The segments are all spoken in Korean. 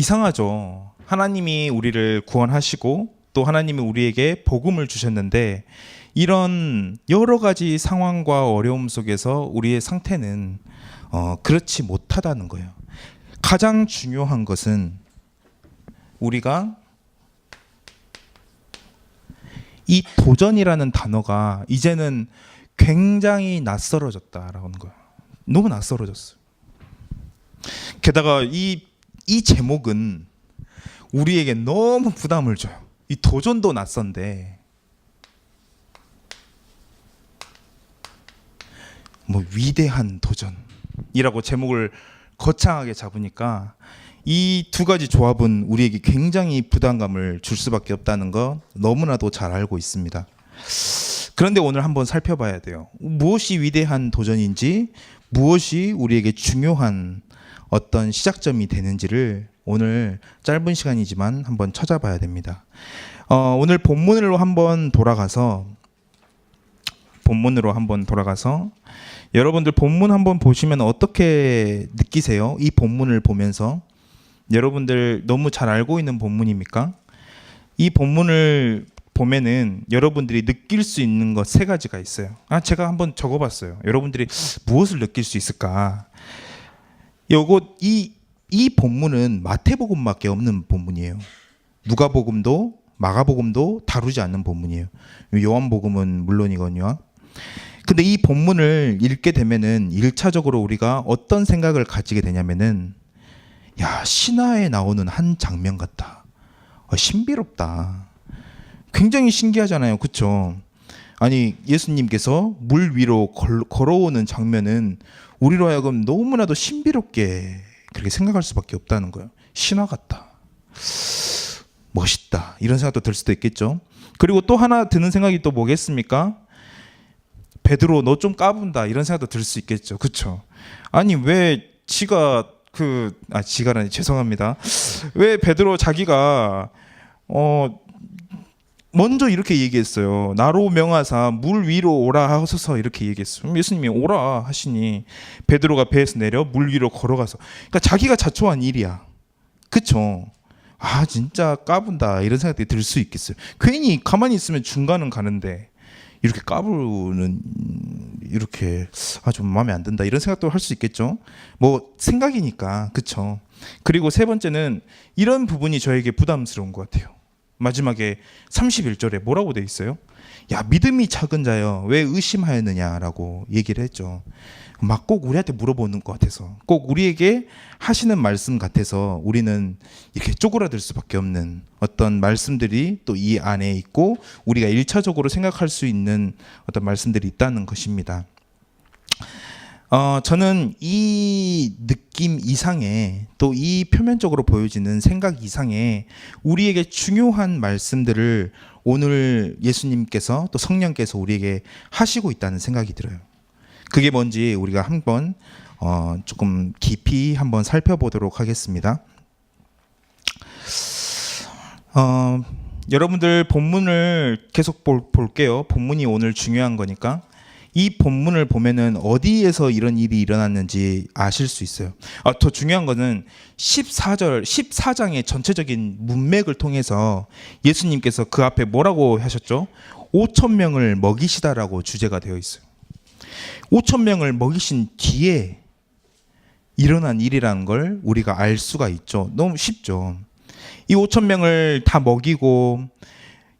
이상하죠. 하나님이 우리를 구원하시고 또 하나님이 우리에게 복음을 주셨는데 이런 여러 가지 상황과 어려움 속에서 우리의 상태는 그렇지 못하다는 거예요. 가장 중요한 것은 우리가 이 도전이라는 단어가 이제는 굉장히 낯설어졌다라는 거예요. 너무 낯설어졌어요. 게다가 이 제목은 우리에게 너무 부담을 줘요. 이 도전도 낯선데 뭐 위대한 도전이라고 제목을 거창하게 잡으니까 이 두 가지 조합은 우리에게 굉장히 부담감을 줄 수밖에 없다는 거 너무나도 잘 알고 있습니다. 그런데 오늘 한번 살펴봐야 돼요. 무엇이 위대한 도전인지, 무엇이 우리에게 중요한 어떤 시작점이 되는지를 오늘 짧은 시간이지만 한번 찾아봐야 됩니다. 오늘 본문으로 한번 돌아가서 여러분들 본문 한번 보시면 어떻게 느끼세요? 이 본문을 보면서 여러분들 너무 잘 알고 있는 본문입니까? 이 본문을 보면은 여러분들이 느낄 수 있는 것 세 가지가 있어요. 제가 한번 적어봤어요. 여러분들이 무엇을 느낄 수 있을까? 이 본문은 마태복음밖에 없는 본문이에요. 누가복음도 마가복음도 다루지 않는 본문이에요. 요한복음은 물론이거든요. 근데 이 본문을 읽게 되면은 1차적으로 우리가 어떤 생각을 가지게 되냐면은 신화에 나오는 한 장면 같다. 신비롭다. 굉장히 신기하잖아요. 그렇죠? 아니 예수님께서 물 위로 걸어오는 장면은 우리로 하여금 너무나도 신비롭게 그렇게 생각할 수밖에 없다는 거예요. 신화 같다. 멋있다. 이런 생각도 들 수도 있겠죠. 그리고 또 하나 드는 생각이 또 뭐겠습니까? 베드로 너 좀 까분다. 이런 생각도 들 수 있겠죠. 그렇죠? 아니 왜 지가라니 죄송합니다. 왜 베드로 자기가 먼저 이렇게 얘기했어요. 나로 명하사 물 위로 오라 하소서 이렇게 얘기했어요. 예수님이 오라 하시니 베드로가 배에서 내려 물 위로 걸어가서 그러니까 자기가 자초한 일이야. 그쵸? 진짜 까분다 이런 생각이 들 수 있겠어요. 괜히 가만히 있으면 중간은 가는데 이렇게 까부는 이렇게 좀 마음에 안 든다 이런 생각도 할 수 있겠죠. 뭐 생각이니까. 그쵸? 그리고 세 번째는 이런 부분이 저에게 부담스러운 것 같아요. 마지막에 31절에 뭐라고 돼 있어요? 믿음이 작은 자여 왜 의심하였느냐라고 얘기를 했죠. 막 꼭 우리한테 물어보는 것 같아서, 꼭 우리에게 하시는 말씀 같아서 우리는 이렇게 쪼그라들 수밖에 없는 어떤 말씀들이 또 이 안에 있고 우리가 1차적으로 생각할 수 있는 어떤 말씀들이 있다는 것입니다. 저는 이 느낌 이상의 또 이 표면적으로 보여지는 생각 이상의 우리에게 중요한 말씀들을 오늘 예수님께서 또 성령께서 우리에게 하시고 있다는 생각이 들어요. 그게 뭔지 우리가 한번 조금 깊이 한번 살펴보도록 하겠습니다. 여러분들 본문을 계속 볼게요. 본문이 오늘 중요한 거니까. 이 본문을 보면은 어디에서 이런 일이 일어났는지 아실 수 있어요. 더 중요한 거는 14장의 전체적인 문맥을 통해서 예수님께서 그 앞에 뭐라고 하셨죠? 5,000명을 먹이시다라고 주제가 되어 있어요. 5,000명을 먹이신 뒤에 일어난 일이라는 걸 우리가 알 수가 있죠. 너무 쉽죠. 이 5,000명을 다 먹이고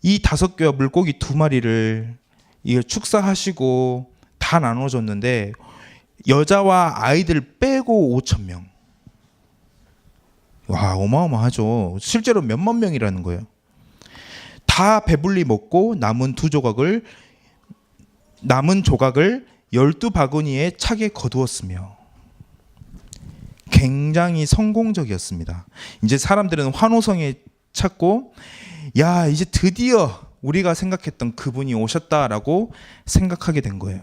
이 5개와 물고기 2마리를 이걸 축사하시고 다 나눠줬는데 여자와 아이들 빼고 5,000명. 와, 어마어마하죠. 실제로 몇만 명이라는 거예요. 다 배불리 먹고 남은 조각을 12바구니에 차게 거두었으며 굉장히 성공적이었습니다. 이제 사람들은 환호성에 찼고 이제 드디어 우리가 생각했던 그분이 오셨다라고 생각하게 된 거예요.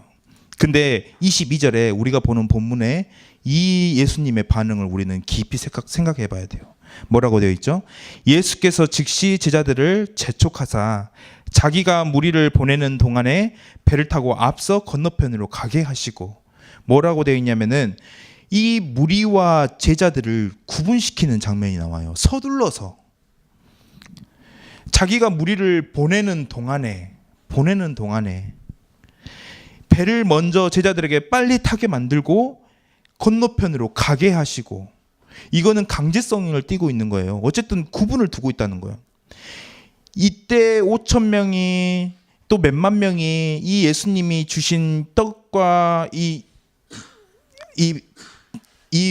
근데 22절에 우리가 보는 본문에 이 예수님의 반응을 우리는 깊이 생각해 봐야 돼요. 뭐라고 되어 있죠? 예수께서 즉시 제자들을 재촉하사 자기가 무리를 보내는 동안에 배를 타고 앞서 건너편으로 가게 하시고, 뭐라고 되어 있냐면은 이 무리와 제자들을 구분시키는 장면이 나와요. 서둘러서 자기가 무리를 보내는 동안에 배를 먼저 제자들에게 빨리 타게 만들고 건너편으로 가게 하시고, 이거는 강제성을 띠고 있는 거예요. 어쨌든 구분을 두고 있다는 거예요. 이때 5천 명이 또 몇만 명이 이 예수님이 주신 떡과 이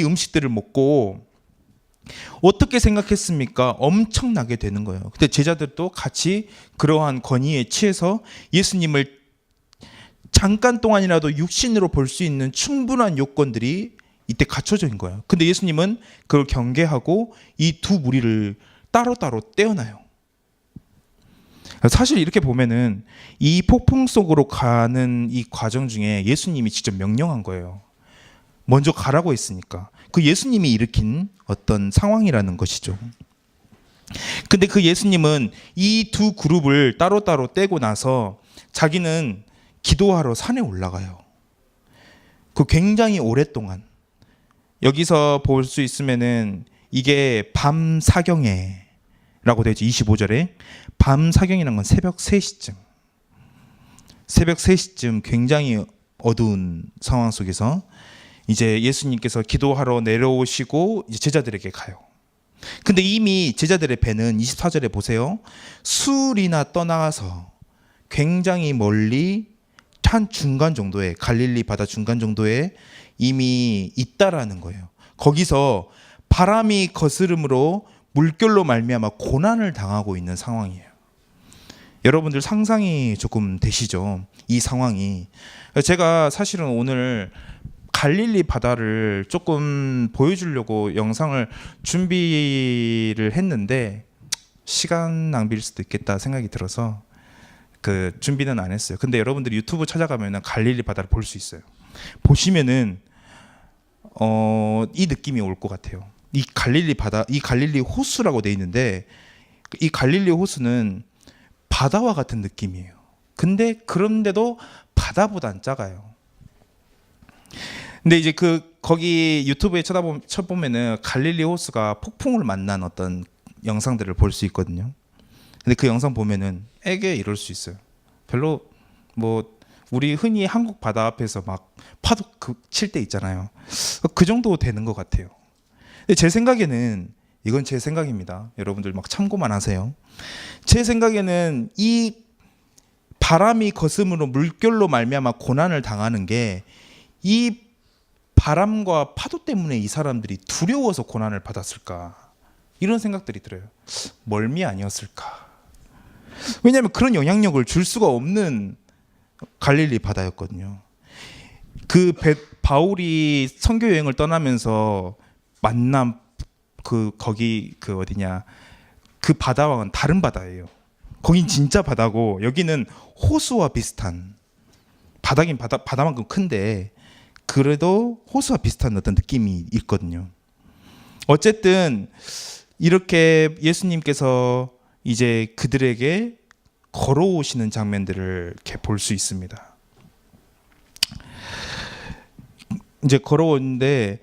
음식들을 먹고 어떻게 생각했습니까? 엄청나게 되는 거예요. 근데 제자들도 같이 그러한 권위에 취해서 예수님을 잠깐 동안이라도 육신으로 볼 수 있는 충분한 요건들이 이때 갖춰져 있는 거예요. 근데 예수님은 그걸 경계하고 이 두 무리를 따로따로 떼어놔요. 사실 이렇게 보면은 이 폭풍 속으로 가는 이 과정 중에 예수님이 직접 명령한 거예요. 먼저 가라고 했으니까. 그 예수님이 일으킨 어떤 상황이라는 것이죠. 근데 그 예수님은 이 두 그룹을 따로따로 떼고 나서 자기는 기도하러 산에 올라가요. 그 굉장히 오랫동안. 여기서 볼 수 있으면은 이게 밤 사경에라고 되어 있죠. 25절에. 밤 사경이라는 건 새벽 3시쯤. 새벽 3시쯤 굉장히 어두운 상황 속에서 이제 예수님께서 기도하러 내려오시고 이제 제자들에게 가요. 근데 이미 제자들의 배는 24절에 보세요. 수리나 떠나가서 굉장히 멀리 한 중간 정도에, 갈릴리 바다 중간 정도에 이미 있다라는 거예요. 거기서 바람이 거스름으로 물결로 말미암아 고난을 당하고 있는 상황이에요. 여러분들 상상이 조금 되시죠? 이 상황이. 제가 사실은 오늘 갈릴리 바다를 조금 보여주려고 영상을 준비를 했는데 시간 낭비일 수도 있겠다 생각이 들어서 그 준비는 안 했어요. 근데 여러분들이 유튜브 찾아가면 갈릴리 바다를 볼 수 있어요. 보시면은 이 느낌이 올 것 같아요. 이 갈릴리 바다, 이 갈릴리 호수라고 돼 있는데 이 갈릴리 호수는 바다와 같은 느낌이에요. 근데 그런데도 바다보단 작아요. 근데 이제 거기 유튜브에 쳐보면은 갈릴리 호수가 폭풍을 만난 어떤 영상들을 볼 수 있거든요. 근데 그 영상 보면은 애게 이럴 수 있어요. 별로 뭐 우리 흔히 한국 바다 앞에서 막 파도 칠 때 있잖아요. 그 정도 되는 것 같아요. 근데 제 생각에는, 이건 제 생각입니다. 여러분들 막 참고만 하세요. 제 생각에는 이 바람이 거스름으로 물결로 말미암아 고난을 당하는 게 이 바람과 파도 때문에 이 사람들이 두려워서 고난을 받았을까, 이런 생각들이 들어요. 멀미 아니었을까. 왜냐하면 그런 영향력을 줄 수가 없는 갈릴리 바다였거든요. 바울이 선교 여행을 떠나면서 만난 거기 어디냐, 그 바다와는 다른 바다예요. 거긴 진짜 바다고 여기는 호수와 비슷한, 바다긴 바다만큼 큰데 그래도 호수와 비슷한 어떤 느낌이 있거든요. 어쨌든 이렇게 예수님께서 이제 그들에게 걸어오시는 장면들을 이렇게 볼 수 있습니다. 이제 걸어오는데,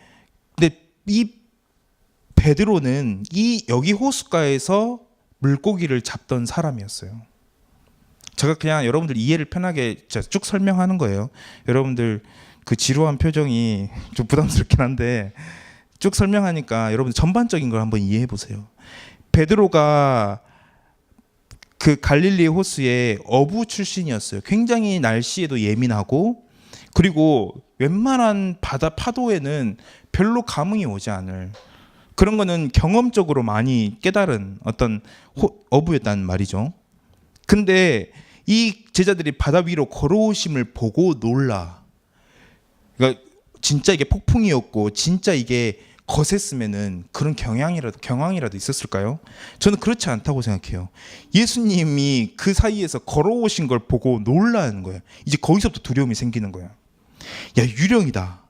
근데 이 베드로는 여기 호숫가에서 물고기를 잡던 사람이었어요. 제가 그냥 여러분들 이해를 편하게 쭉 설명하는 거예요. 여러분들 그 지루한 표정이 좀 부담스럽긴 한데 쭉 설명하니까 여러분들 전반적인 걸 한번 이해해 보세요. 베드로가 그 갈릴리 호수의 어부 출신이었어요. 굉장히 날씨에도 예민하고, 그리고 웬만한 바다 파도에는 별로 감흥이 오지 않을 그런 거는 경험적으로 많이 깨달은 어떤 어부였단 말이죠. 근데 이 제자들이 바다 위로 걸어오심을 보고 놀라. 그러니까 진짜 이게 폭풍이었고 진짜 이게 거셌으면은 그런 경황이라도 있었을까요? 저는 그렇지 않다고 생각해요. 예수님이 그 사이에서 걸어오신 걸 보고 놀라는 거예요. 이제 거기서부터 두려움이 생기는 거예요. 야, 유령이다.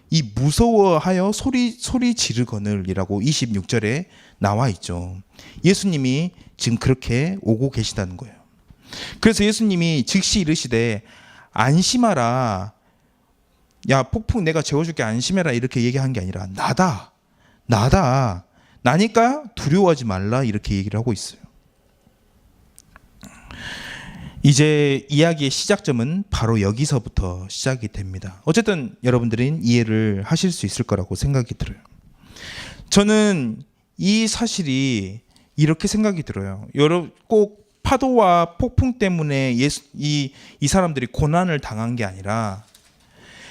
이 무서워하여 소리 지르거늘이라고 26절에 나와 있죠. 예수님이 지금 그렇게 오고 계시다는 거예요. 그래서 예수님이 즉시 이르시되 안심하라. 야, 폭풍 내가 재워줄게 안심해라 이렇게 얘기한 게 아니라 나다 나니까 두려워하지 말라 이렇게 얘기를 하고 있어요. 이제 이야기의 시작점은 바로 여기서부터 시작이 됩니다. 어쨌든 여러분들은 이해를 하실 수 있을 거라고 생각이 들어요. 저는 이 사실이 이렇게 생각이 들어요. 여러분 꼭 파도와 폭풍 때문에 이 사람들이 고난을 당한 게 아니라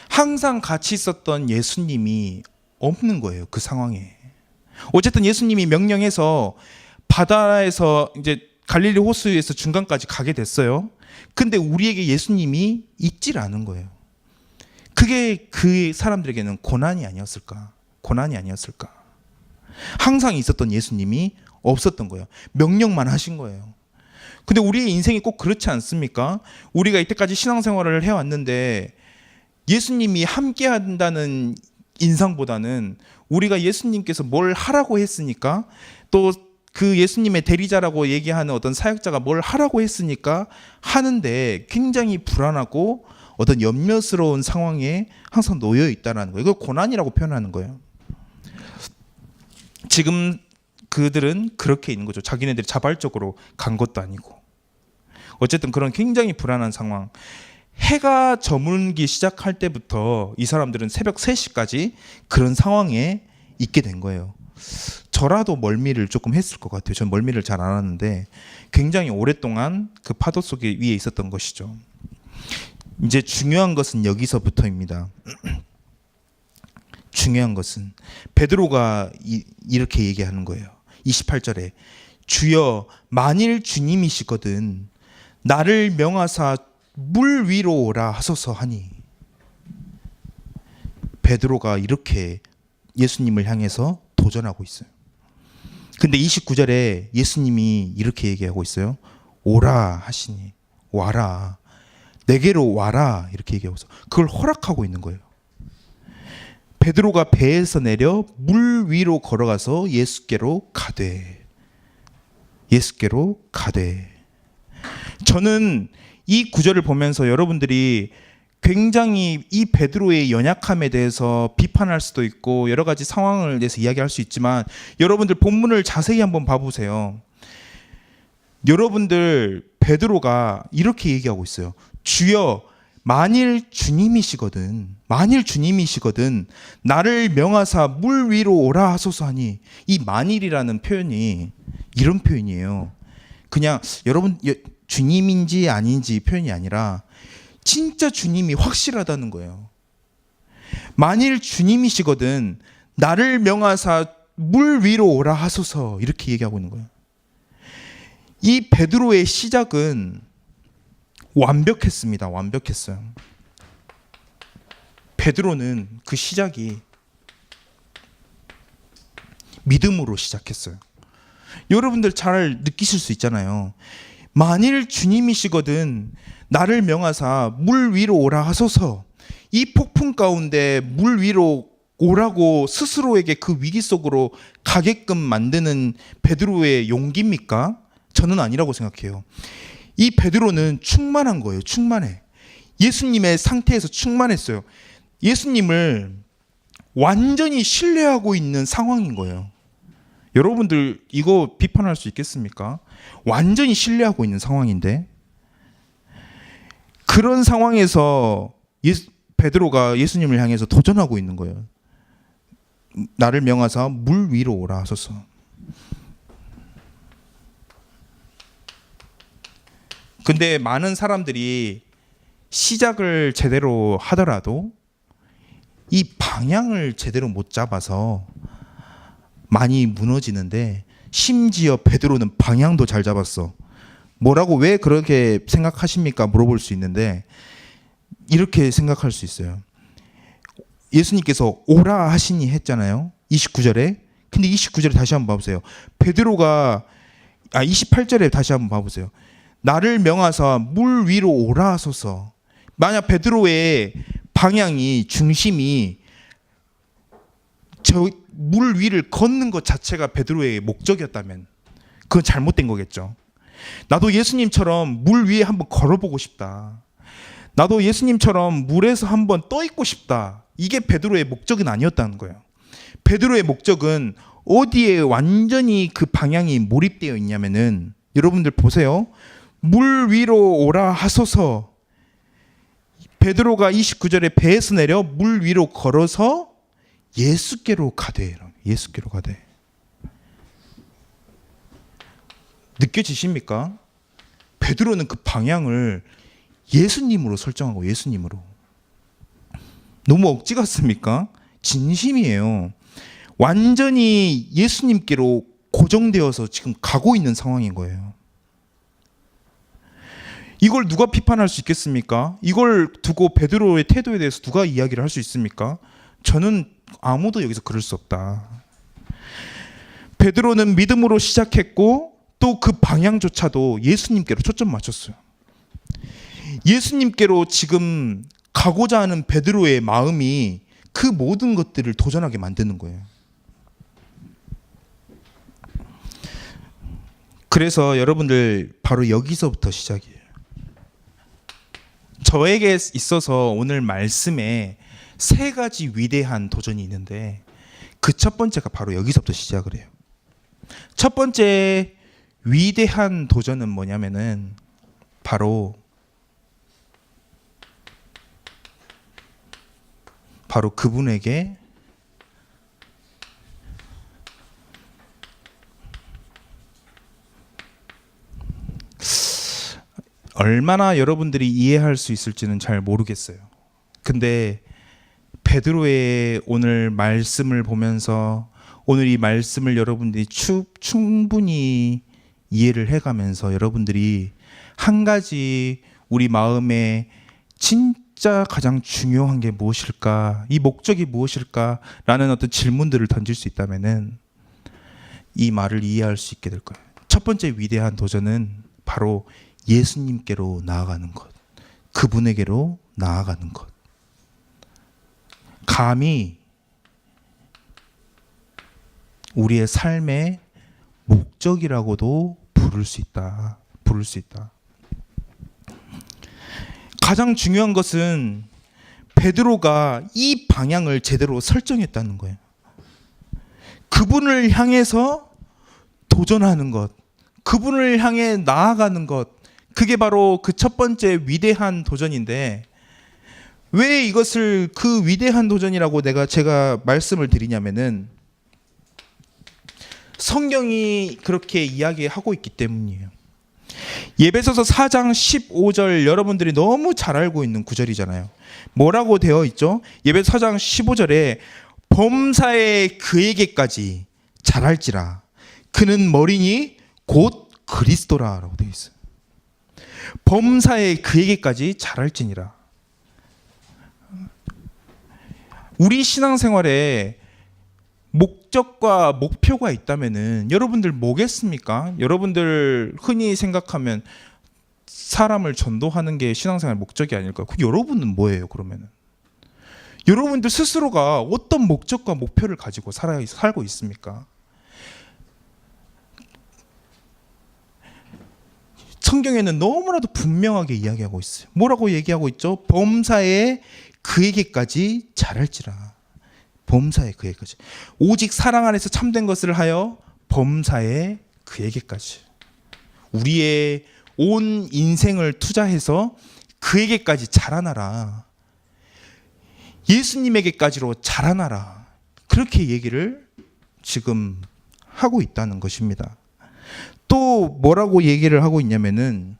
항상 같이 있었던 예수님이 없는 거예요. 그 상황에. 어쨌든 예수님이 명령해서 바다에서 이제 갈릴리 호수에서 중간까지 가게 됐어요. 근데 우리에게 예수님이 있질 않은 거예요. 그게 그 사람들에게는 고난이 아니었을까? 고난이 아니었을까? 항상 있었던 예수님이 없었던 거예요. 명령만 하신 거예요. 근데 우리의 인생이 꼭 그렇지 않습니까? 우리가 이때까지 신앙생활을 해왔는데 예수님이 함께 한다는 인상보다는 우리가 예수님께서 뭘 하라고 했으니까 또 그 예수님의 대리자라고 얘기하는 어떤 사역자가 뭘 하라고 했으니까 하는데 굉장히 불안하고 어떤 염려스러운 상황에 항상 놓여 있다는 거예요. 이걸 고난이라고 표현하는 거예요. 지금 그들은 그렇게 있는 거죠. 자기네들이 자발적으로 간 것도 아니고. 어쨌든 그런 굉장히 불안한 상황. 해가 저물기 시작할 때부터 이 사람들은 새벽 3시까지 그런 상황에 있게 된 거예요. 저라도 멀미를 조금 했을 것 같아요. 전 멀미를 잘 안 하는데 굉장히 오랫동안 그 파도 속에 위에 있었던 것이죠. 이제 중요한 것은 여기서부터입니다. 중요한 것은 베드로가 이렇게 얘기하는 거예요. 28절에 주여 만일 주님이시거든 나를 명하사 물 위로 오라 하소서 하니. 베드로가 이렇게 예수님을 향해서 도전하고 있어요. 근데 29절에 예수님이 이렇게 얘기하고 있어요. 오라 하시니. 와라. 내게로 와라. 이렇게 얘기하고 있어요. 그걸 허락하고 있는 거예요. 베드로가 배에서 내려 물 위로 걸어가서 예수께로 가되. 저는 이 구절을 보면서 여러분들이 굉장히 이 베드로의 연약함에 대해서 비판할 수도 있고 여러 가지 상황을 대해서 이야기할 수 있지만 여러분들 본문을 자세히 한번 봐보세요. 여러분들 베드로가 이렇게 얘기하고 있어요. 주여 만일 주님이시거든 나를 명하사 물 위로 오라 하소서 하니. 이 만일이라는 표현이 이런 표현이에요. 그냥 여러분 주님인지 아닌지 표현이 아니라 진짜 주님이 확실하다는 거예요. 만일 주님이시거든 나를 명하사 물 위로 오라 하소서 이렇게 얘기하고 있는 거예요. 이 베드로의 시작은 완벽했습니다. 완벽했어요. 베드로는 그 시작이 믿음으로 시작했어요. 여러분들 잘 느끼실 수 있잖아요. 만일 주님이시거든 나를 명하사 물 위로 오라 하소서. 이 폭풍 가운데 물 위로 오라고 스스로에게 그 위기 속으로 가게끔 만드는 베드로의 용기입니까? 저는 아니라고 생각해요. 이 베드로는 충만한 거예요. 충만해. 예수님의 상태에서 충만했어요. 예수님을 완전히 신뢰하고 있는 상황인 거예요. 여러분들 이거 비판할 수 있겠습니까? 완전히 신뢰하고 있는 상황인데 그런 상황에서 베드로가 예수님을 향해서 도전하고 있는 거예요. 나를 명하사 물 위로 오라 하소서. 근데 많은 사람들이 시작을 제대로 하더라도 이 방향을 제대로 못 잡아서 많이 무너지는데 심지어 베드로는 방향도 잘 잡았어. 뭐라고 왜 그렇게 생각하십니까? 물어볼 수 있는데 이렇게 생각할 수 있어요. 예수님께서 오라 하시니 했잖아요. 29절에. 근데 29절에 다시 한번 봐보세요. 베드로가 28절에 다시 한번 봐보세요. 나를 명하사 물 위로 오라 하소서. 만약 베드로의 방향이 중심이 저 물 위를 걷는 것 자체가 베드로의 목적이었다면 그건 잘못된 거겠죠. 나도 예수님처럼 물 위에 한번 걸어보고 싶다. 나도 예수님처럼 물에서 한번 떠 있고 싶다. 이게 베드로의 목적은 아니었다는 거예요. 베드로의 목적은 어디에 완전히 그 방향이 몰입되어 있냐면은, 여러분들 보세요. 물 위로 오라 하소서. 베드로가 29절에 배에서 내려 물 위로 걸어서 예수께로 가되. 예수께로 가되. 느껴지십니까? 베드로는 그 방향을 예수님으로 설정하고, 예수님으로. 너무 억지 같습니까? 진심이에요. 완전히 예수님께로 고정되어서 지금 가고 있는 상황인 거예요. 이걸 누가 비판할 수 있겠습니까? 이걸 두고 베드로의 태도에 대해서 누가 이야기를 할 수 있습니까? 저는 아무도 여기서 그럴 수 없다. 베드로는 믿음으로 시작했고 또 그 방향조차도 예수님께로 초점 맞췄어요. 예수님께로 지금 가고자 하는 베드로의 마음이 그 모든 것들을 도전하게 만드는 거예요. 그래서 여러분들 바로 여기서부터 시작이에요. 저에게 있어서 오늘 말씀에 세 가지 위대한 도전이 있는데, 그 첫 번째가 바로 여기서부터 시작을 해요. 첫 번째 위대한 도전은 뭐냐면은 바로 그분에게 얼마나 여러분들이 이해할 수 있을지는 잘 모르겠어요. 근데 베드로의 오늘 말씀을 보면서, 오늘 이 말씀을 여러분들이 충분히 이해를 해가면서 여러분들이 한 가지 우리 마음에 진짜 가장 중요한 게 무엇일까, 이 목적이 무엇일까라는 어떤 질문들을 던질 수 있다면은 이 말을 이해할 수 있게 될 거예요. 첫 번째 위대한 도전은 바로 예수님께로 나아가는 것, 그분에게로 나아가는 것. 감히 우리의 삶의 목적이라고도 부를 수 있다. 가장 중요한 것은 베드로가 이 방향을 제대로 설정했다는 거예요. 그분을 향해서 도전하는 것, 그분을 향해 나아가는 것, 그게 바로 그 첫 번째 위대한 도전인데, 왜 이것을 그 위대한 도전이라고 제가 말씀을 드리냐면은 성경이 그렇게 이야기하고 있기 때문이에요. 예배소서 4장 15절 여러분들이 너무 잘 알고 있는 구절이잖아요. 뭐라고 되어 있죠? 예배소 4장 15절에 범사에 그에게까지 잘할지라 그는 머리니 곧 그리스도라 라고 되어 있어요. 범사에 그에게까지 잘할지니라. 우리 신앙생활에 목적과 목표가 있다면은 여러분들 뭐겠습니까? 여러분들 흔히 생각하면 사람을 전도하는 게 신앙생활 목적이 아닐까요? 여러분은 뭐예요, 그러면은? 여러분들 스스로가 어떤 목적과 목표를 가지고 살고 있습니까? 성경에는 너무나도 분명하게 이야기하고 있어요. 뭐라고 얘기하고 있죠? 범사에 그에게까지 잘할지라. 범사에 그에게까지. 오직 사랑 안에서 참된 것을 하여 범사에 그에게까지. 우리의 온 인생을 투자해서 그에게까지 자라나라. 예수님에게까지로 자라나라. 그렇게 얘기를 지금 하고 있다는 것입니다. 또 뭐라고 얘기를 하고 있냐면은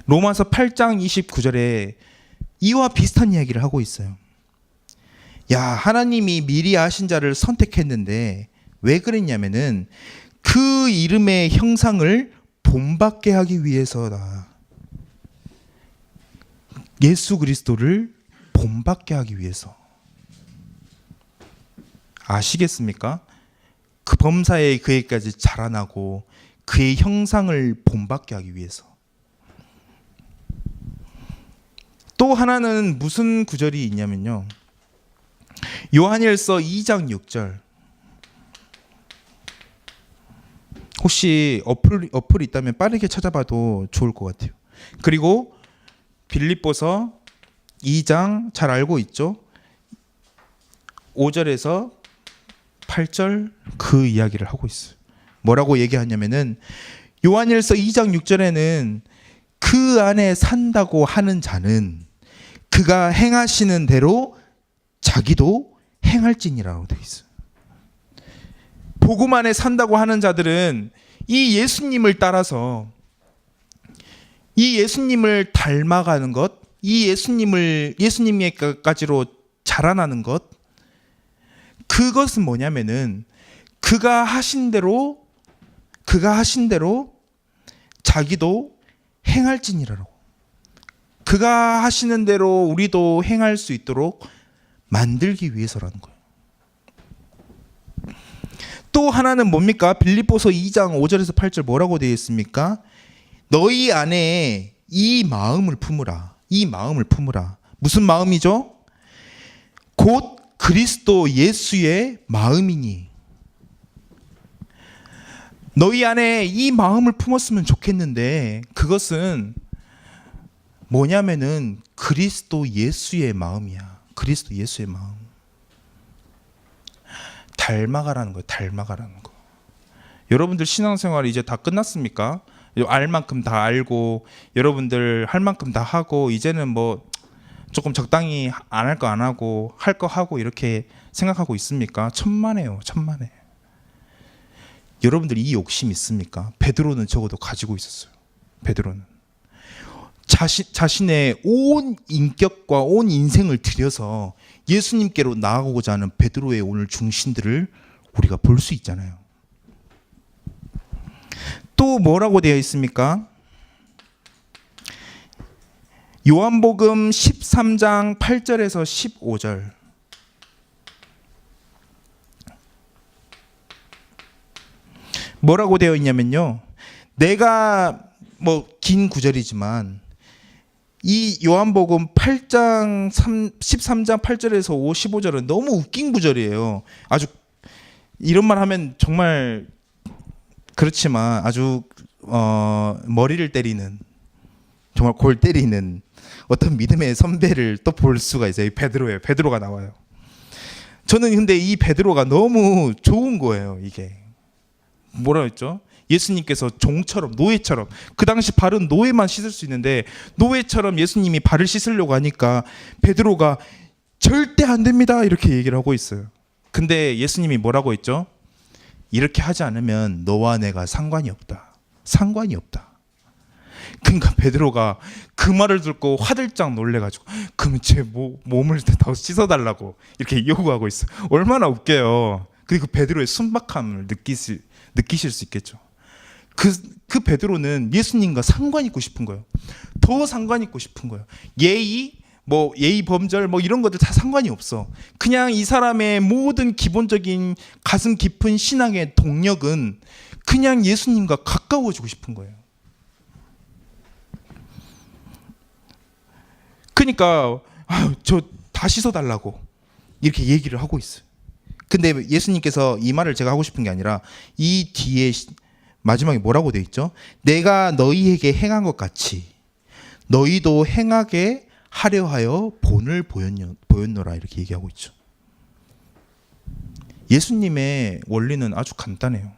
로마서 8장 29절에 이와 비슷한 이야기를 하고 있어요. 야, 하나님이 미리 아신 자를 선택했는데 왜 그랬냐면은 그 이름의 형상을 본받게 하기 위해서다. 예수 그리스도를 본받게 하기 위해서. 아시겠습니까? 그 범사에 그에게까지 자라나고 그의 형상을 본받게 하기 위해서. 또 하나는 무슨 구절이 있냐면요, 요한일서 2장 6절. 혹시 어플이 있다면 빠르게 찾아봐도 좋을 것 같아요. 그리고 빌립보서 2장 잘 알고 있죠? 5절에서 8절 그 이야기를 하고 있어요. 뭐라고 얘기하냐면은 요한일서 2장 6절에는 그 안에 산다고 하는 자는 그가 행하시는 대로 자기도 행할지니라고 되어 있어요. 복음 안에 산다고 하는 자들은 이 예수님을 따라서 이 예수님을 닮아가는 것, 이 예수님에까지로 자라나는 것, 그것은 뭐냐면은 그가 하신 대로 자기도 행할지니라고. 그가 하시는 대로 우리도 행할 수 있도록 만들기 위해서라는 거예요. 또 하나는 뭡니까? 빌립보서 2장 5절에서 8절 뭐라고 되어 있습니까? 너희 안에 이 마음을 품으라. 이 마음을 품으라. 무슨 마음이죠? 곧 그리스도 예수의 마음이니. 너희 안에 이 마음을 품었으면 좋겠는데 그것은 뭐냐면은 그리스도 예수의 마음이야. 그리스도 예수의 마음. 닮아가라는 거예요. 닮아가라는 거. 여러분들 신앙생활 이제 다 끝났습니까? 알 만큼 다 알고 여러분들 할 만큼 다 하고 이제는 뭐 조금 적당히 안 할 거 안 하고 할 거 하고 이렇게 생각하고 있습니까? 천만에요. 천만에. 여러분들 이 욕심 있습니까? 베드로는 적어도 가지고 있었어요. 베드로는 자신의 온 인격과 온 인생을 들여서 예수님께로 나아가고자 하는 베드로의 오늘 중심들을 우리가 볼 수 있잖아요. 또 뭐라고 되어 있습니까? 요한복음 13장 8절에서 15절. 뭐라고 되어 있냐면요. 내가 뭐 긴 구절이지만 이 요한복음 8장 13장 8절에서 15절은 너무 웃긴 구절이에요. 아주 이런 말 하면 정말 그렇지만 아주 머리를 때리는, 정말 골 때리는 어떤 믿음의 선배를 또 볼 수가 있어요. 베드로예요. 베드로가 나와요. 저는 근데 이 베드로가 너무 좋은 거예요. 이게 뭐라 했죠? 예수님께서 종처럼, 노예처럼, 그 당시 발은 노예만 씻을 수 있는데 노예처럼 예수님이 발을 씻으려고 하니까 베드로가 절대 안 됩니다 이렇게 얘기를 하고 있어요. 근데 예수님이 뭐라고 했죠? 이렇게 하지 않으면 너와 내가 상관이 없다. 상관이 없다. 그러니까 베드로가 그 말을 듣고 화들짝 놀래가지고 그러면 제 몸을 더 씻어달라고 이렇게 요구하고 있어요. 얼마나 웃겨요. 그리고 베드로의 순박함을 느끼실 수 있겠죠. 그 베드로는 예수님과 상관 있고 싶은 거예요. 더 상관 있고 싶은 거예요. 예의 범절 이런 것들 다 상관이 없어. 그냥 이 사람의 모든 기본적인 가슴 깊은 신앙의 동력은 그냥 예수님과 가까워지고 싶은 거예요. 그러니까 저 다 씻어달라고 이렇게 얘기를 하고 있어요. 근데 예수님께서 이 말을 제가 하고 싶은 게 아니라 이 뒤에 마지막에 뭐라고 되어 있죠? 내가 너희에게 행한 것 같이 너희도 행하게 하려 하여 본을 보였노라 이렇게 얘기하고 있죠. 예수님의 원리는 아주 간단해요.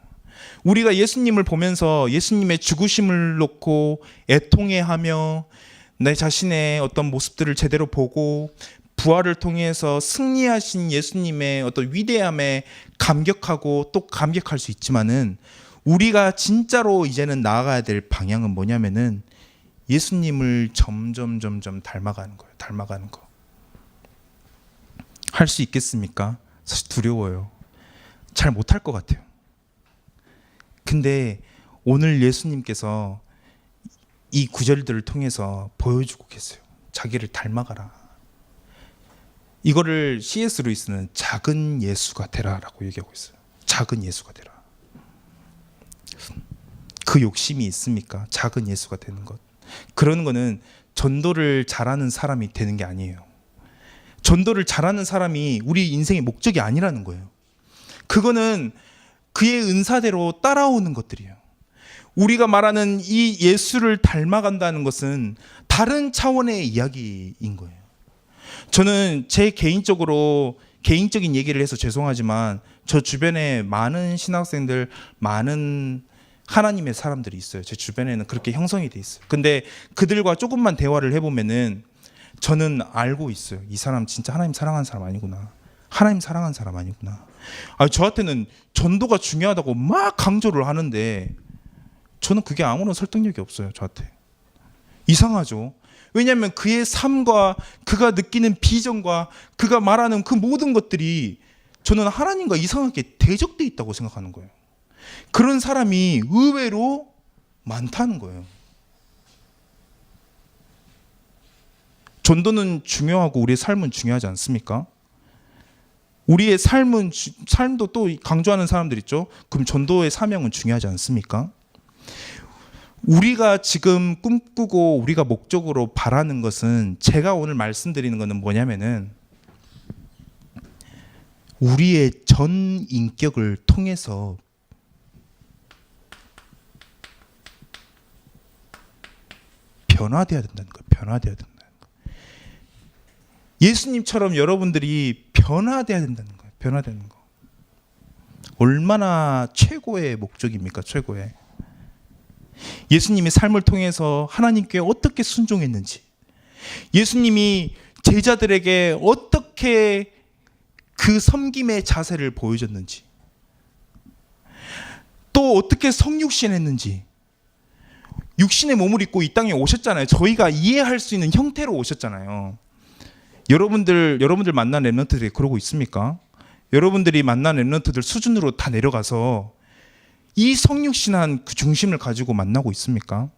우리가 예수님을 보면서 예수님의 죽으심을 놓고 애통해하며 내 자신의 어떤 모습들을 제대로 보고 부활을 통해서 승리하신 예수님의 어떤 위대함에 감격하고 또 감격할 수 있지만은 우리가 진짜로 이제는 나아가야 될 방향은 뭐냐면은 예수님을 점점 닮아가는 거예요. 닮아가는 거. 할 수 있겠습니까? 사실 두려워요. 잘 못할 것 같아요. 근데 오늘 예수님께서 이 구절들을 통해서 보여주고 계세요. 자기를 닮아가라. 이거를 C.S. 루이스는 작은 예수가 되라라고 얘기하고 있어요. 작은 예수가 되라. 그 욕심이 있습니까? 작은 예수가 되는 것. 그런 거는 전도를 잘하는 사람이 되는 게 아니에요. 전도를 잘하는 사람이 우리 인생의 목적이 아니라는 거예요. 그거는 그의 은사대로 따라오는 것들이에요. 우리가 말하는 이 예수를 닮아간다는 것은 다른 차원의 이야기인 거예요. 저는 제 개인적인 얘기를 해서 죄송하지만 저 주변에 많은 신학생들, 많은 하나님의 사람들이 있어요. 제 주변에는 그렇게 형성이 돼 있어요. 근데 그들과 조금만 대화를 해보면은 저는 알고 있어요. 이 사람 진짜 하나님 사랑하는 사람 아니구나. 하나님 사랑하는 사람 아니구나. 저한테는 전도가 중요하다고 막 강조를 하는데 저는 그게 아무런 설득력이 없어요. 저한테. 이상하죠. 왜냐하면 그의 삶과 그가 느끼는 비전과 그가 말하는 그 모든 것들이 저는 하나님과 이상하게 대적돼 있다고 생각하는 거예요. 그런 사람이 의외로 많다는 거예요. 전도는 중요하고 우리의 삶은 중요하지 않습니까? 우리의 삶도 또 강조하는 사람들 있죠. 그럼 전도의 사명은 중요하지 않습니까? 우리가 지금 꿈꾸고 우리가 목적으로 바라는 것은, 제가 오늘 말씀드리는 것은 뭐냐면은 우리의 전 인격을 통해서 변화되어야 된다는 거예요. 변화되어야 된다는 거예요. 예수님처럼 여러분들이 변화되어야 된다는 거예요. 변화되는 거. 얼마나 최고의 목적입니까? 최고의. 예수님의 삶을 통해서 하나님께 어떻게 순종했는지, 예수님이 제자들에게 어떻게 그 섬김의 자세를 보여줬는지, 또 어떻게 성육신했는지, 육신의 몸을 입고 이 땅에 오셨잖아요. 저희가 이해할 수 있는 형태로 오셨잖아요. 여러분들 만난 렘넌트들이 그러고 있습니까? 여러분들이 만난 렘넌트들 수준으로 다 내려가서 이 성육신한 그 중심을 가지고 만나고 있습니까?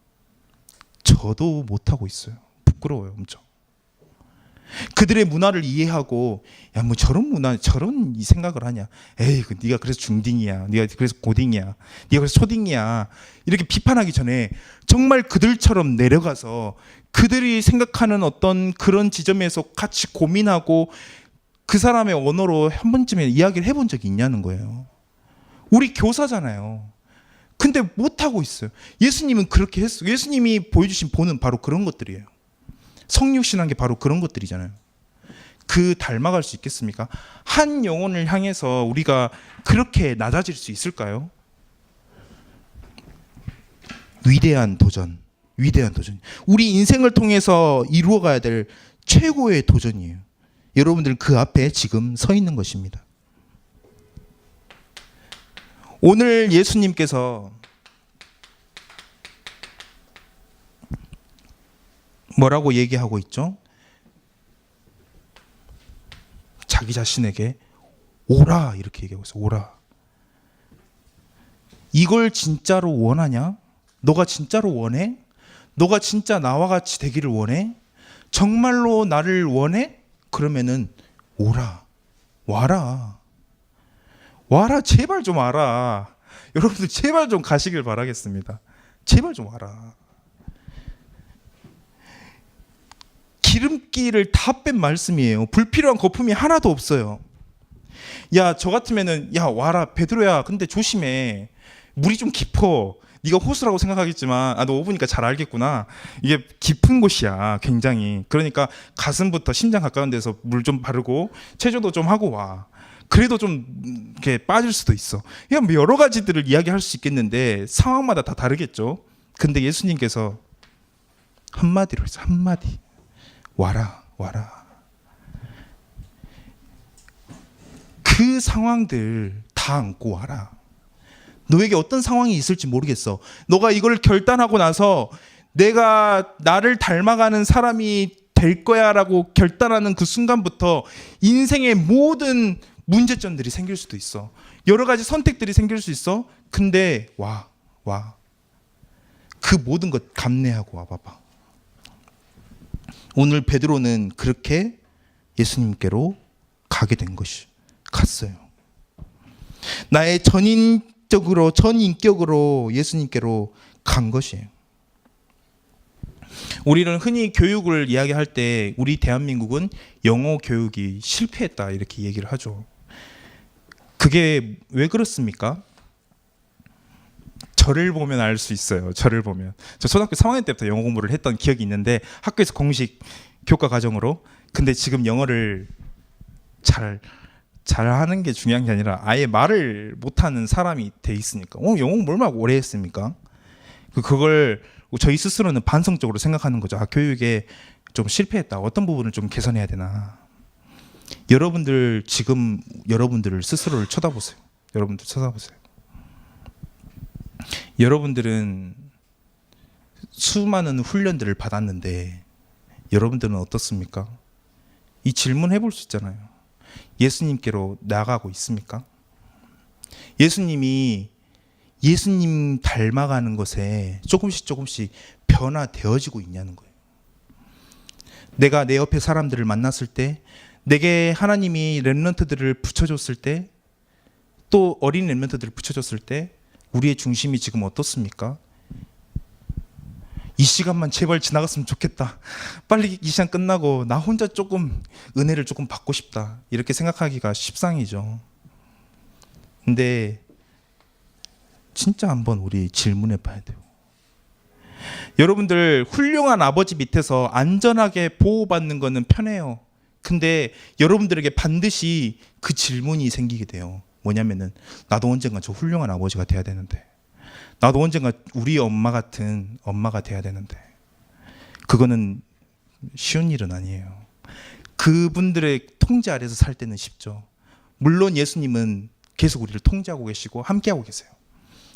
저도 못하고 있어요. 부끄러워요, 엄청. 그들의 문화를 이해하고, 야, 뭐 저런 문화, 저런 이 생각을 하냐. 에이, 네가 그래서 중딩이야. 네가 그래서 고딩이야. 네가 그래서 초딩이야. 이렇게 비판하기 전에 정말 그들처럼 내려가서 그들이 생각하는 어떤 그런 지점에서 같이 고민하고 그 사람의 언어로 한 번쯤에 이야기를 해본 적이 있냐는 거예요. 우리 교사잖아요. 근데 못하고 있어요. 예수님은 그렇게 했어요. 예수님이 보여주신 본은 바로 그런 것들이에요. 성육신한 게 바로 그런 것들이잖아요. 그 닮아갈 수 있겠습니까? 한 영혼을 향해서 우리가 그렇게 낮아질 수 있을까요? 위대한 도전. 위대한 도전. 우리 인생을 통해서 이루어가야 될 최고의 도전이에요. 여러분들 그 앞에 지금 서 있는 것입니다. 오늘 예수님께서 뭐라고 얘기하고 있죠? 자기 자신에게 오라 이렇게 얘기하고 있어요. 오라. 이걸 진짜로 원하냐? 너가 진짜로 원해? 너가 진짜 나와 같이 되기를 원해? 정말로 나를 원해? 그러면은 오라. 와라. 와라. 제발 좀 와라. 여러분들 제발 좀 가시길 바라겠습니다. 제발 좀 와라. 기름기를 다 뺀 말씀이에요. 불필요한 거품이 하나도 없어요. 야, 저 같으면은 야, 와라. 베드로야. 근데 조심해. 물이 좀 깊어. 네가 호수라고 생각하겠지만 너 오보니까 잘 알겠구나. 이게 깊은 곳이야. 굉장히. 그러니까 가슴부터 심장 가까운 데서 물 좀 바르고 체조도 좀 하고 와. 그래도 좀 이렇게 빠질 수도 있어. 그냥 뭐 여러 가지들을 이야기할 수 있겠는데 상황마다 다 다르겠죠. 근데 예수님께서 한마디로 했어요. 한마디. 와라. 와라. 그 상황들 다 안고 와라. 너에게 어떤 상황이 있을지 모르겠어. 너가 이걸 결단하고 나서 내가 나를 닮아가는 사람이 될 거야라고 결단하는 그 순간부터 인생의 모든 문제점들이 생길 수도 있어. 여러 가지 선택들이 생길 수 있어. 근데 와. 그 모든 것 감내하고 와봐봐. 오늘 베드로는 그렇게 예수님께로 가게 된 것이 갔어요. 나의 전인격으로 예수님께로 간 것이에요. 우리는 흔히 교육을 이야기할 때 우리 대한민국은 영어 교육이 실패했다 이렇게 얘기를 하죠. 그게 왜 그렇습니까? 저를 보면 알 수 있어요. 저를 보면. 저 초등학교 3학년 때부터 영어 공부를 했던 기억이 있는데 학교에서 공식 교과 과정으로. 근데 지금 영어를 잘하는 게 중요한 게 아니라 아예 말을 못하는 사람이 돼 있으니까. 영어 공부 얼마나 오래 했습니까? 그걸 저희 스스로는 반성적으로 생각하는 거죠. 교육에 좀 실패했다. 어떤 부분을 좀 개선해야 되나. 여러분들 지금 여러분들을 스스로를 쳐다보세요. 여러분들 쳐다보세요. 여러분들은 수많은 훈련들을 받았는데 여러분들은 어떻습니까? 이 질문 해볼 수 있잖아요. 예수님께로 나아가고 있습니까? 예수님 닮아가는 것에 조금씩 변화되어지고 있냐는 거예요. 내가 내 옆에 사람들을 만났을 때, 내게 하나님이 렘넌트들을 붙여줬을 때, 또 어린 렘넌트들을 붙여줬을 때 우리의 중심이 지금 어떻습니까? 이 시간만 제발 지나갔으면 좋겠다. 빨리 이 시간 끝나고 나 혼자 조금 은혜를 조금 받고 싶다. 이렇게 생각하기가 십상이죠. 근데 진짜 한번 우리 질문해 봐야 돼요. 여러분들 훌륭한 아버지 밑에서 안전하게 보호받는 거는 편해요. 근데 여러분들에게 반드시 그 질문이 생기게 돼요. 뭐냐면은 나도 언젠가 저 훌륭한 아버지가 돼야 되는데, 나도 언젠가 우리 엄마 같은 엄마가 돼야 되는데, 그거는 쉬운 일은 아니에요. 그분들의 통제 아래서 살 때는 쉽죠. 물론 예수님은 계속 우리를 통제하고 계시고 함께하고 계세요.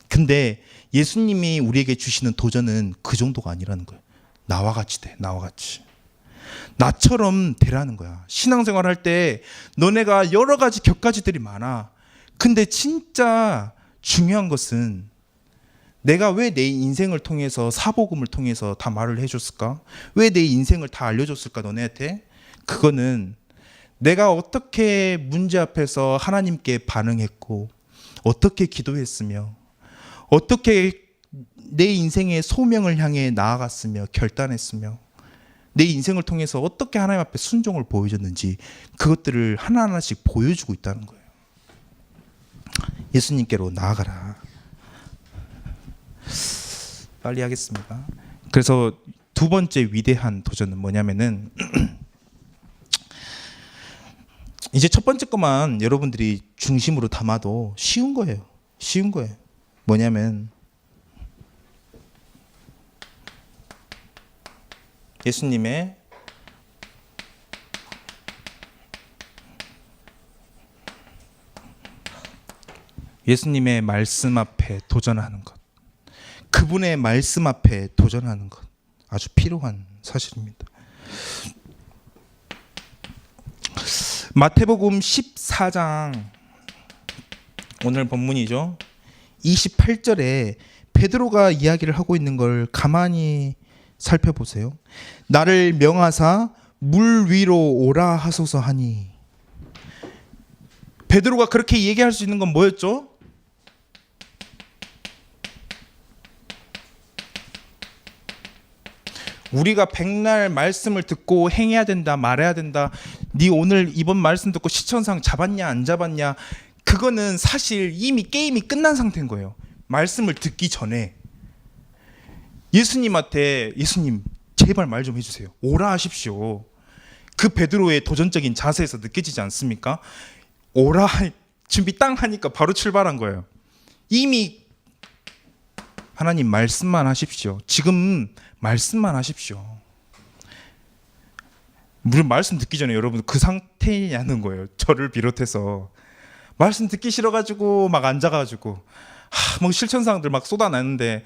근데 예수님이 우리에게 주시는 도전은 그 정도가 아니라는 거예요. 나와 같이 돼. 나와 같이. 나처럼 되라는 거야. 신앙생활 할 때 너네가 여러 가지 격가지들이 많아. 근데 진짜 중요한 것은 내가 왜 내 인생을 통해서 사복음을 통해서 다 말을 해줬을까? 왜 내 인생을 다 알려줬을까 너네한테? 그거는 내가 어떻게 문제 앞에서 하나님께 반응했고, 어떻게 기도했으며, 어떻게 내 인생의 소명을 향해 나아갔으며 결단했으며, 내 인생을 통해서 어떻게 하나님 앞에 순종을 보여줬는지, 그것들을 하나하나씩 보여주고 있다는 거예요. 예수님께로 나아가라. 빨리 하겠습니다. 그래서 두 번째 위대한 도전은 뭐냐면은 이제 첫 번째 것만 여러분들이 중심으로 담아도 쉬운 거예요. 쉬운 거예요. 뭐냐면 예수님의 말씀 앞에 도전하는 것, 그분의 말씀 앞에 도전하는 것, 아주 필요한 사실입니다. 마태복음 14장 오늘 본문이죠. 28절에 베드로가 이야기를 하고 있는 걸 가만히 살펴보세요. 나를 명하사 물 위로 오라 하소서 하니. 베드로가 그렇게 얘기할 수 있는 건 뭐였죠? 우리가 백날 말씀을 듣고 행해야 된다, 말해야 된다. 네 오늘 이번 말씀 듣고 시천상 잡았냐 안 잡았냐, 그거는 사실 이미 게임이 끝난 상태인 거예요. 말씀을 듣기 전에 예수님한테 예수님 제발 말 좀 해주세요. 오라 하십시오. 그 베드로의 도전적인 자세에서 느껴지지 않습니까? 오라 준비 땅 하니까 바로 출발한 거예요. 이미 하나님 말씀만 하십시오. 지금 말씀만 하십시오. 물론 말씀 듣기 전에 여러분 그 상태냐는 거예요. 저를 비롯해서 말씀 듣기 싫어가지고 막 앉아가지고 뭐 실천사항들 막 쏟아내는데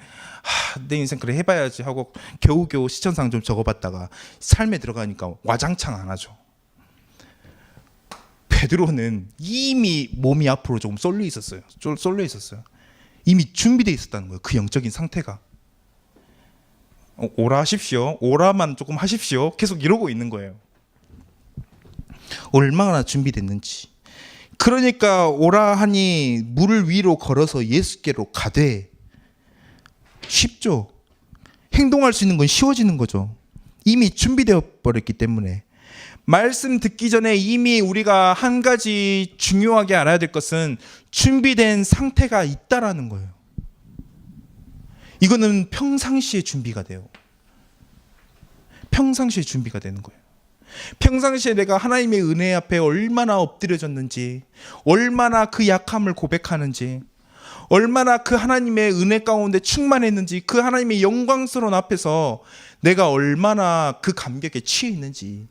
내 인생 그래 해봐야지 하고 겨우겨우 실천사항 좀 적어봤다가 삶에 들어가니까 와장창 안 하죠. 베드로는 이미 몸이 앞으로 조금 쏠려 있었어요. 이미 준비되어 있었다는 거예요. 그 영적인 상태가. 오라 하십시오. 오라만 조금 하십시오. 계속 이러고 있는 거예요. 얼마나 준비됐는지. 그러니까 오라 하니 물 위로 걸어서 예수께로 가되. 쉽죠. 행동할 수 있는 건 쉬워지는 거죠. 이미 준비되어 버렸기 때문에. 말씀 듣기 전에 이미 우리가 한 가지 중요하게 알아야 될 것은 준비된 상태가 있다라는 거예요. 이거는 평상시에 준비가 돼요. 평상시에 준비가 되는 거예요. 평상시에 내가 하나님의 은혜 앞에 얼마나 엎드려졌는지, 얼마나 그 약함을 고백하는지, 얼마나 그 하나님의 은혜 가운데 충만했는지, 그 하나님의 영광스러운 앞에서 내가 얼마나 그 감격에 취해 있는지,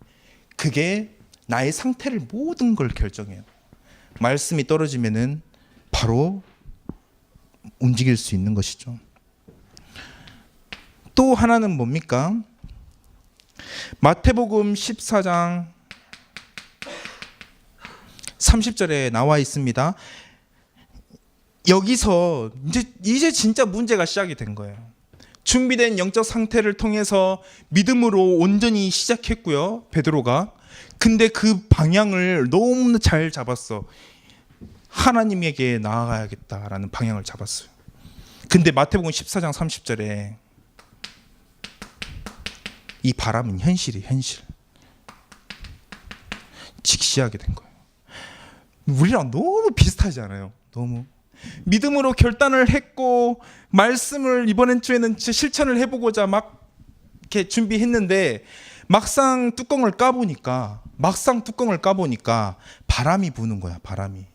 그게 나의 상태를 모든 걸 결정해요. 말씀이 떨어지면은 바로 움직일 수 있는 것이죠. 또 하나는 뭡니까? 마태복음 14장 30절에 나와 있습니다. 여기서 이제 진짜 문제가 시작이 된 거예요. 준비된 영적 상태를 통해서 믿음으로 온전히 시작했고요, 베드로가. 근데 그 방향을 너무 잘 잡았어. 하나님에게 나아가야겠다라는 방향을 잡았어요. 근데 마태복음 14장 30절에 이 바람은 현실이 현실. 직시하게 된 거예요. 우리랑 너무 비슷하지 않아요? 너무. 믿음으로 결단을 했고 말씀을 이번 주에는 실천을 해보고자 막 이렇게 준비했는데 막상 뚜껑을 까보니까 바람이 부는 거야. 바람이.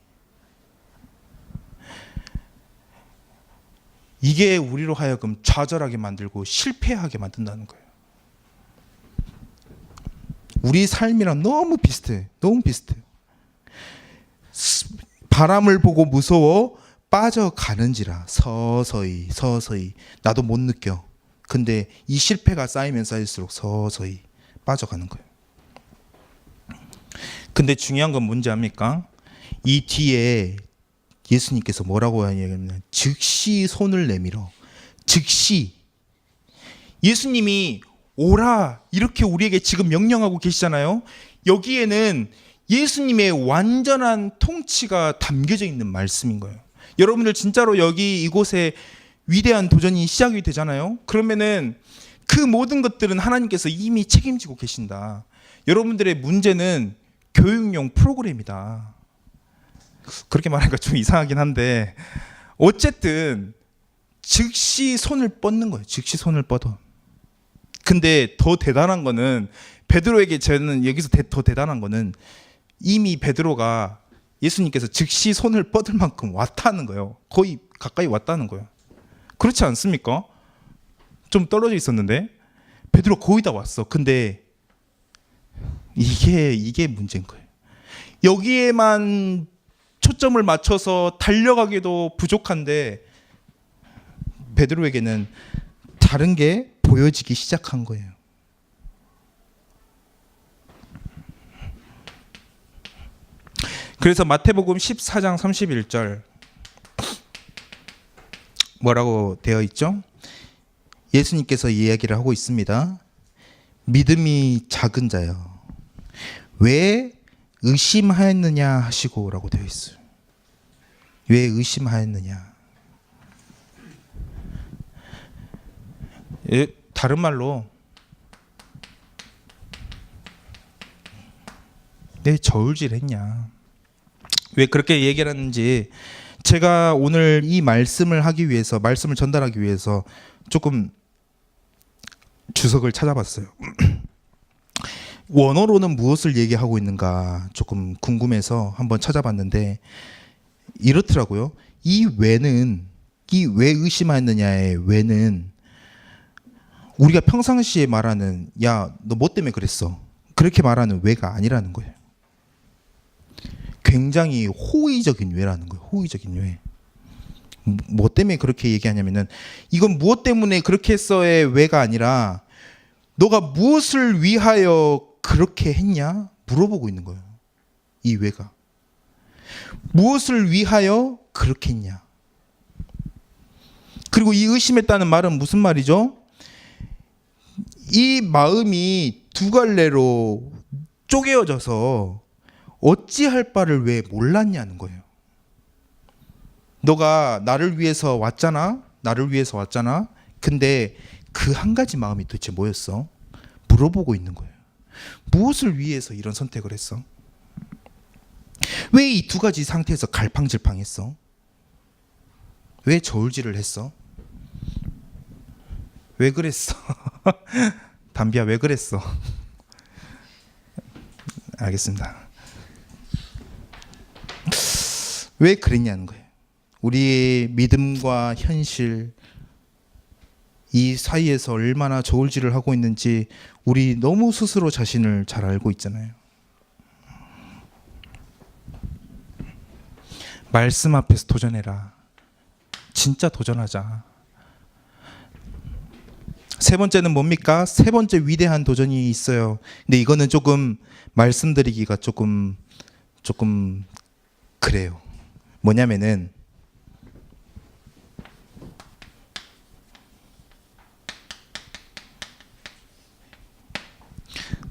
이게 우리로 하여금 좌절하게 만들고 실패하게 만든다는 거예요. 우리 삶이랑 너무 비슷해. 너무 비슷해요. 바람을 보고 무서워 빠져가는지라 서서히 나도 못 느껴. 근데 이 실패가 쌓이면 쌓일수록 서서히 빠져가는 거예요. 근데 중요한 건 뭔지 압니까? 이 뒤에 예수님께서 뭐라고 하냐면 즉시 손을 내밀어. 즉시. 예수님이 오라 이렇게 우리에게 지금 명령하고 계시잖아요. 여기에는 예수님의 완전한 통치가 담겨져 있는 말씀인 거예요. 여러분들 진짜로 여기 이곳에 위대한 도전이 시작이 되잖아요. 그러면은 그 모든 것들은 하나님께서 이미 책임지고 계신다. 여러분들의 문제는 교육용 프로그램이다. 그렇게 말하니까 좀 이상하긴 한데 어쨌든 즉시 손을 뻗는 거예요. 즉시 손을 뻗어. 근데 더 대단한 거는 베드로에게 저는 여기서 더 대단한 거는 이미 베드로가 예수님께서 즉시 손을 뻗을 만큼 왔다는 거예요. 거의 가까이 왔다는 거예요. 그렇지 않습니까? 좀 떨어져 있었는데 베드로 거의 다 왔어. 근데 이게 문제인 거예요. 여기에만 초점을 맞춰서 달려가기도 부족한데 베드로에게는 다른 게 보여지기 시작한 거예요. 그래서 마태복음 14장 31절 뭐라고 되어 있죠? 예수님께서 이야기를 하고 있습니다. 믿음이 작은 자여 왜 의심하였느냐 하시고 라고 되어 있어요. 왜 의심하였느냐. 다른 말로 왜 저울질했냐. 왜 그렇게 얘기를 하는지 제가 오늘 이 말씀을 하기 위해서 말씀을 전달하기 위해서 조금 주석을 찾아봤어요. 원어로는 무엇을 얘기하고 있는가 조금 궁금해서 한번 찾아봤는데 이렇더라고요. 이 왜는 이 왜 의심하였느냐의 왜는 우리가 평상시에 말하는 야, 너 뭐 때문에 그랬어? 그렇게 말하는 왜가 아니라는 거예요. 굉장히 호의적인 왜라는 거예요. 호의적인 왜. 뭐 때문에 그렇게 얘기하냐면은 이건 무엇 때문에 그렇게 했어의 왜가 아니라 너가 무엇을 위하여 그렇게 했냐? 물어보고 있는 거예요. 이 왜가. 무엇을 위하여 그렇게 했냐? 그리고 이 의심했다는 말은 무슨 말이죠? 이 마음이 두 갈래로 쪼개어져서 어찌할 바를 왜 몰랐냐는 거예요. 너가 나를 위해서 왔잖아. 나를 위해서 왔잖아. 근데 그 한 가지 마음이 도대체 뭐였어? 물어보고 있는 거예요. 무엇을 위해서 이런 선택을 했어? 왜 이 두 가지 상태에서 갈팡질팡했어? 왜 저울질을 했어? 왜 그랬어? 담비야 왜 그랬어? 알겠습니다. 왜 그랬냐는 거예요. 우리의 믿음과 현실 이 사이에서 얼마나 저울질을 하고 있는지 우리 너무 스스로 자신을 잘 알고 있잖아요. 말씀 앞에서 도전해라. 진짜 도전하자. 세 번째는 뭡니까? 세 번째 위대한 도전이 있어요. 근데 이거는 조금 말씀드리기가 조금 그래요. 뭐냐면은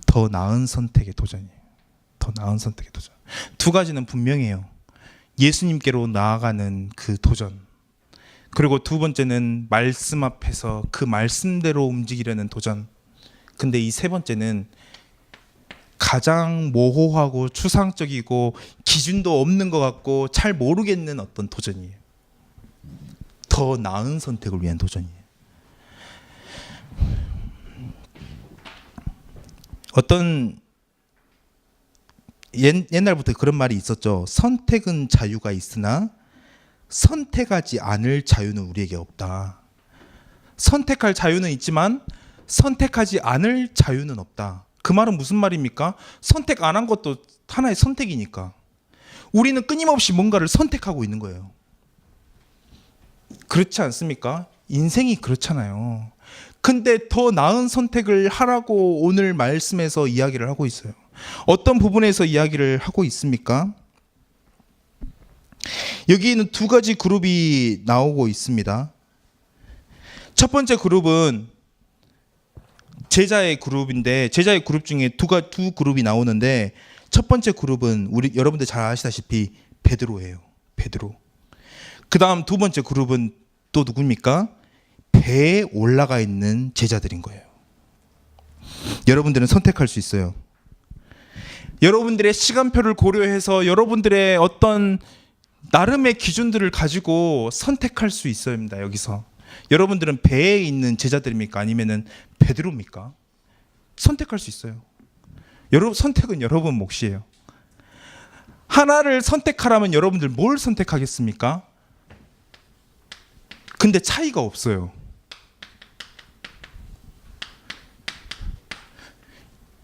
더 나은 선택의 도전이에요. 더 나은 선택의 도전. 두 가지는 분명해요. 예수님께로 나아가는 그 도전. 그리고 두 번째는 말씀 앞에서 그 말씀대로 움직이려는 도전. 근데 이 세 번째는 가장 모호하고 추상적이고 기준도 없는 것 같고 잘 모르겠는 어떤 도전이에요. 더 나은 선택을 위한 도전이에요. 어떤 옛날부터 그런 말이 있었죠. 선택은 자유가 있으나 선택하지 않을 자유는 우리에게 없다. 선택할 자유는 있지만 선택하지 않을 자유는 없다. 그 말은 무슨 말입니까? 선택 안 한 것도 하나의 선택이니까. 우리는 끊임없이 뭔가를 선택하고 있는 거예요. 그렇지 않습니까? 인생이 그렇잖아요. 근데 더 나은 선택을 하라고 오늘 말씀에서 이야기를 하고 있어요. 어떤 부분에서 이야기를 하고 있습니까? 여기는 두 가지 그룹이 나오고 있습니다. 첫 번째 그룹은 제자의 그룹인데 제자의 그룹 중에 두 그룹이 나오는데 첫 번째 그룹은 여러분들 잘 아시다시피 베드로예요. 베드로. 그다음 두 번째 그룹은 또 누굽니까? 배에 올라가 있는 제자들인 거예요. 여러분들은 선택할 수 있어요. 여러분들의 시간표를 고려해서 여러분들의 어떤 나름의 기준들을 가지고 선택할 수 있어야 합니다. 여기서 여러분들은 배에 있는 제자들입니까? 아니면은 베드로입니까? 선택할 수 있어요. 여러분 선택은 여러분 몫이에요. 하나를 선택하라면 여러분들 뭘 선택하겠습니까? 근데 차이가 없어요.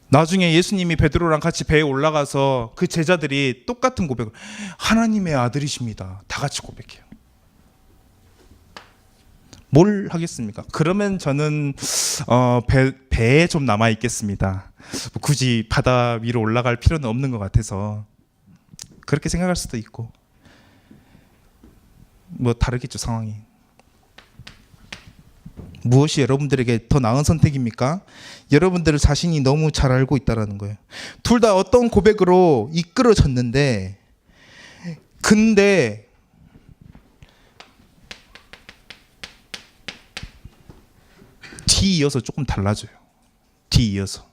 나중에 예수님이 베드로랑 같이 배에 올라가서 그 제자들이 똑같은 고백을 하나님의 아들이십니다. 다 같이 고백해요. 뭘 하겠습니까? 그러면 저는 배에 좀 남아 있겠습니다. 굳이 바다 위로 올라갈 필요는 없는 것 같아서 그렇게 생각할 수도 있고 뭐 다르겠죠 상황이. 무엇이 여러분들에게 더 나은 선택입니까? 여러분들 자신이 너무 잘 알고 있다는 거예요. 둘 다 어떤 고백으로 이끌어졌는데 근데 뒤이어서 조금 달라져요. 뒤이어서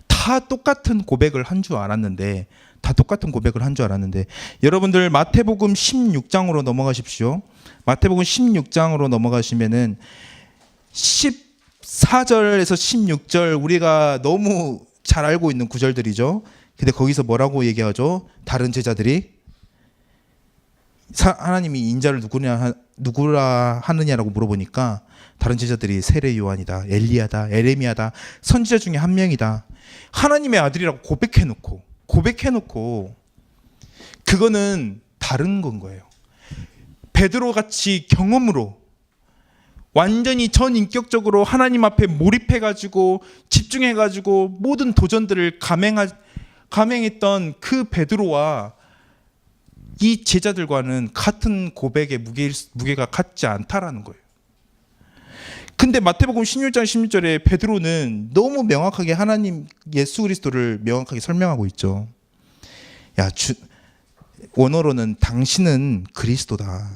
다 똑같은 고백을 한 줄 알았는데 여러분들 마태복음 16장으로 넘어가십시오. 마태복음 16장으로 넘어가시면은 14절에서 16절 우리가 너무 잘 알고 있는 구절들이죠. 근데 거기서 뭐라고 얘기하죠? 다른 제자들이 하나님이 인자를 누구라 하느냐라고 물어보니까 다른 제자들이 세례 요한이다, 엘리야다, 에레미야다, 선지자 중에 한 명이다. 하나님의 아들이라고 고백해놓고 그거는 다른 건 거예요. 베드로 같이 경험으로 완전히 전인격적으로 하나님 앞에 몰입해가지고 집중해가지고 모든 도전들을 감행했던 그 베드로와 이 제자들과는 같은 고백의 무게가 같지 않다라는 거예요. 근데 마태복음 16장 16절에 베드로는 너무 명확하게 하나님 예수 그리스도를 명확하게 설명하고 있죠. 원어로는 당신은 그리스도다.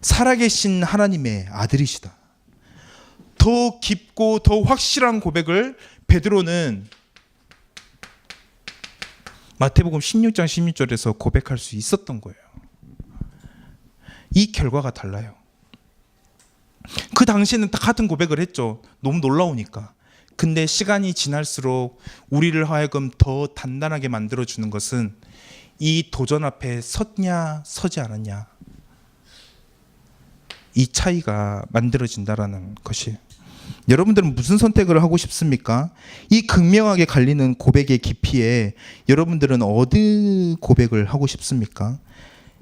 살아계신 하나님의 아들이시다. 더 깊고 더 확실한 고백을 베드로는 마태복음 16장 16절에서 고백할 수 있었던 거예요. 이 결과가 달라요. 그 당시에는 다 같은 고백을 했죠. 너무 놀라우니까. 근데 시간이 지날수록 우리를 하여금 더 단단하게 만들어주는 것은 이 도전 앞에 섰냐 서지 않았냐, 이 차이가 만들어진다라는 것이. 여러분들은 무슨 선택을 하고 싶습니까? 이 극명하게 갈리는 고백의 깊이에 여러분들은 어디 고백을 하고 싶습니까?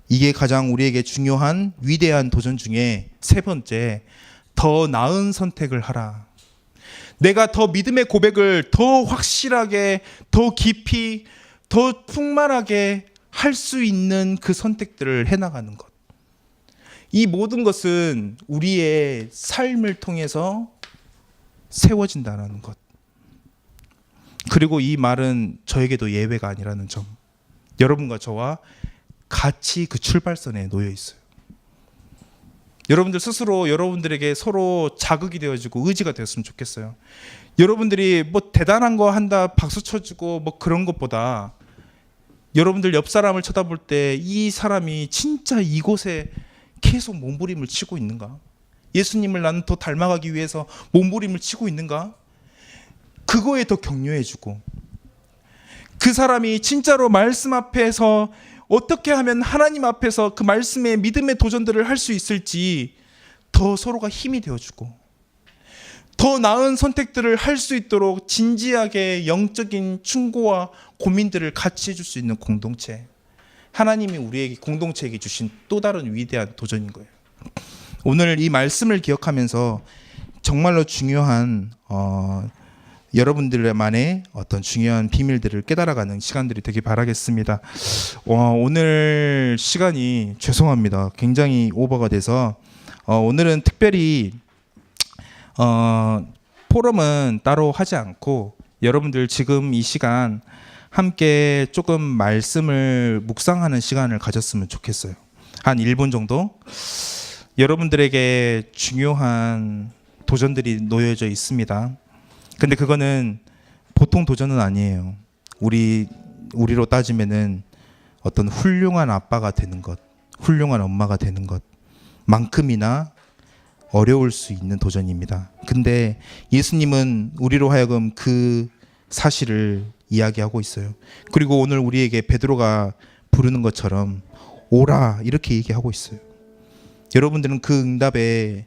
이게 가장 우리에게 중요한 위대한 도전 중에 세 번째, 더 나은 선택을 하라. 내가 더 믿음의 고백을 더 확실하게, 더 깊이, 더 풍만하게 할 수 있는 그 선택들을 해나가는 것. 이 모든 것은 우리의 삶을 통해서 세워진다는 것. 그리고 이 말은 저에게도 예외가 아니라는 점. 여러분과 저와 같이 그 출발선에 놓여 있어요. 여러분들 스스로 여러분들에게 서로 자극이 되어지고 의지가 되었으면 좋겠어요. 여러분들이 뭐 대단한 거 한다 박수 쳐주고 뭐 그런 것보다 여러분들 옆 사람을 쳐다볼 때 이 사람이 진짜 이곳에 계속 몸부림을 치고 있는가? 예수님을 나는 더 닮아가기 위해서 몸부림을 치고 있는가? 그거에 더 격려해주고, 그 사람이 진짜로 말씀 앞에서 어떻게 하면 하나님 앞에서 그 말씀의 믿음의 도전들을 할 수 있을지 더 서로가 힘이 되어주고, 더 나은 선택들을 할 수 있도록 진지하게 영적인 충고와 고민들을 같이 해줄 수 있는 공동체. 하나님이 우리에게 공동체에게 주신 또 다른 위대한 도전인 거예요. 오늘 이 말씀을 기억하면서 정말로 중요한 여러분들만의 어떤 중요한 비밀들을 깨달아가는 시간들이 되길 바라겠습니다. 오늘 시간이 죄송합니다. 굉장히 오버가 돼서 오늘은 특별히 포럼은 따로 하지 않고 여러분들 지금 이 시간 함께 조금 말씀을 묵상하는 시간을 가졌으면 좋겠어요. 한 1분 정도. 여러분들에게 중요한 도전들이 놓여져 있습니다. 근데 그거는 보통 도전은 아니에요. 우리로 따지면은 어떤 훌륭한 아빠가 되는 것, 훌륭한 엄마가 되는 것만큼이나 어려울 수 있는 도전입니다. 근데 예수님은 우리로 하여금 그 사실을 이야기하고 있어요. 그리고 오늘 우리에게 베드로가 부르는 것처럼 오라 이렇게 얘기하고 있어요. 여러분들은 그 응답에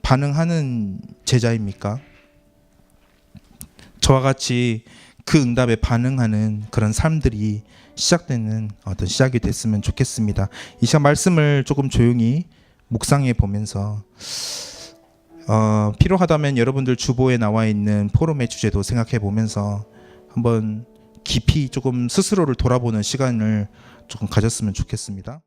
반응하는 제자입니까? 저와 같이 그 응답에 반응하는 그런 삶들이 시작되는 어떤 시작이 됐으면 좋겠습니다. 이 시간 말씀을 조금 조용히 묵상해 보면서 필요하다면 여러분들 주보에 나와 있는 포럼의 주제도 생각해 보면서 한번 깊이 조금 스스로를 돌아보는 시간을 조금 가졌으면 좋겠습니다.